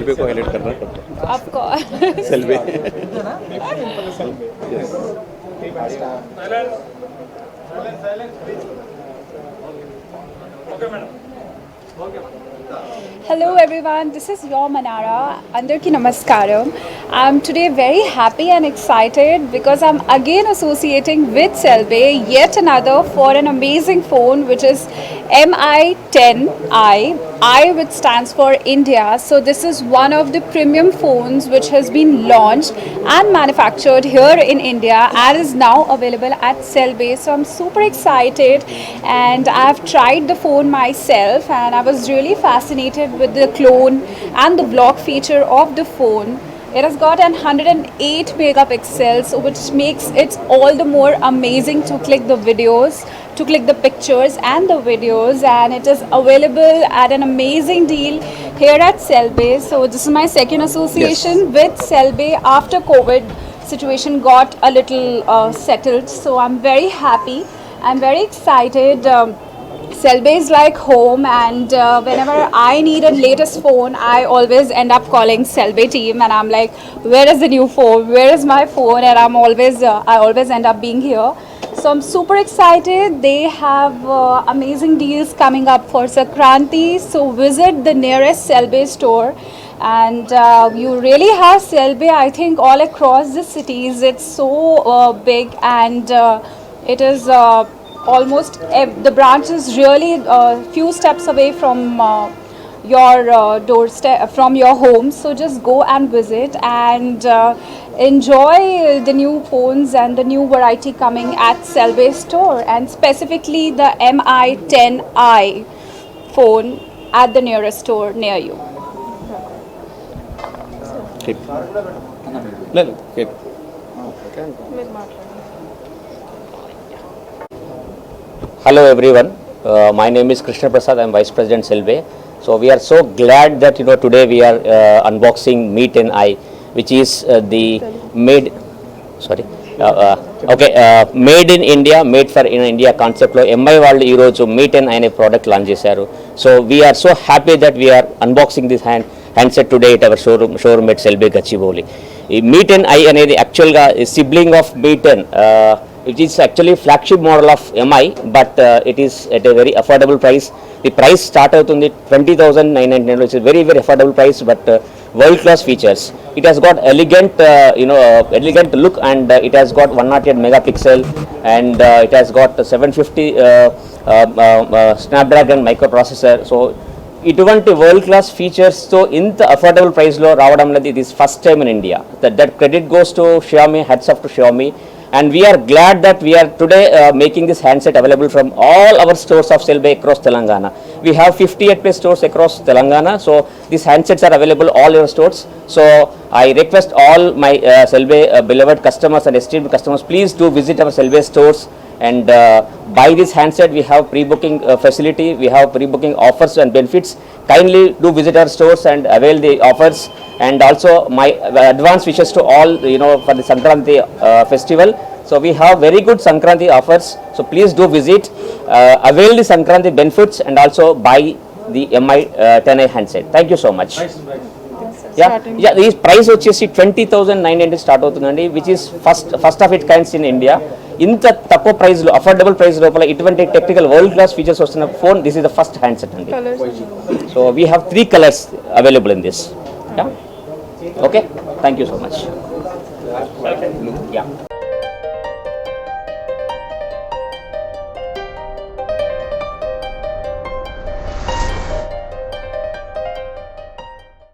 Selfie को highlight करना Of course. Selfie Hello everyone, this is your Manara. Andarki Namaskaram. I'm today very happy and excited because I'm again associating with Selbe yet another for an amazing phone which is MI10i. I which stands for India. So this is one of the premium phones which has been launched and manufactured here in India and is now available at Selbe. So I'm super excited and I've tried the phone myself and I was really fascinated with the clone and the block feature of the phone. It has got an 108 megapixels, which makes it all the more amazing to click the videos, to click the pictures and the videos, and it is available at an amazing deal here at Selbe. So this is my second association with Selbe after COVID situation got a little settled. So I'm very happy. I'm very excited. Selbe is like home, and whenever I need a latest phone, I always end up calling Selbe team, and I'm like, where is the new phone? Where is my phone? And I always end up being here. So I'm super excited. They have amazing deals coming up for Sankranti. So visit the nearest Selbe store. And you really have Selbe, I think, all across the cities. It's so big, and it is almost the branch is really a few steps away from your doorstep, from your home. So just go and visit and enjoy the new phones and the new variety coming at Selbe store, and specifically the MI10i phone at the nearest store near you. keep no keep Hello everyone, my name is Krishna Prasad. I am Vice President Selbe. So we are so glad that today we are unboxing Meet and I, which is the made made in India, made for in India concept lo MI వాళ్ళు ఈ రోజు Meet and I అనే product launch చేశారు. So we are so happy that we are unboxing this handset today at our showroom at Selbe Gachibowli. ఈ Meet and I అనేది యాక్చువల్గా sibling of Meet and it is actually flagship model of MI, but it is at a very affordable price. The price start outundi 20,999, which is very affordable price, but world class features. It has got elegant elegant look, and it has got 108 megapixel, and it has got 750 Snapdragon microprocessor. So ఇటువంటి world class ఫీచర్స్తో ఇంత affordable ప్రైస్లో రావడం అనేది ఇది is first time in India. That credit goes to Xiaomi, heads off to Xiaomi, and we are glad that we are today making this handset available from all our stores of Selbe across Telangana. We have 58 stores across Telangana, so these handsets are available all your stores. So I request all my Selbe beloved customers and esteemed customers, please do visit our Selbe stores and buy this handset. We have pre-booking facility, we have pre-booking offers and benefits. Kindly do visit our stores and avail the offers, and also my advance wishes to all for the Sankranti festival. So we have very good Sankranti offers, so please do visit, avail the Sankranti benefits, and also buy the MI10i handset. Thank you so much. This price వచ్చేసి 20,900 start అవుతుందండి, which is first of its kinds in India. ఇంత తక్కువ ప్రైస్లో affordable price లోపల ఇటువంటి technical world class features వస్తున్న phone, this is the first handset అండి. So we have 3 colours available in this. Okay, thank you so much.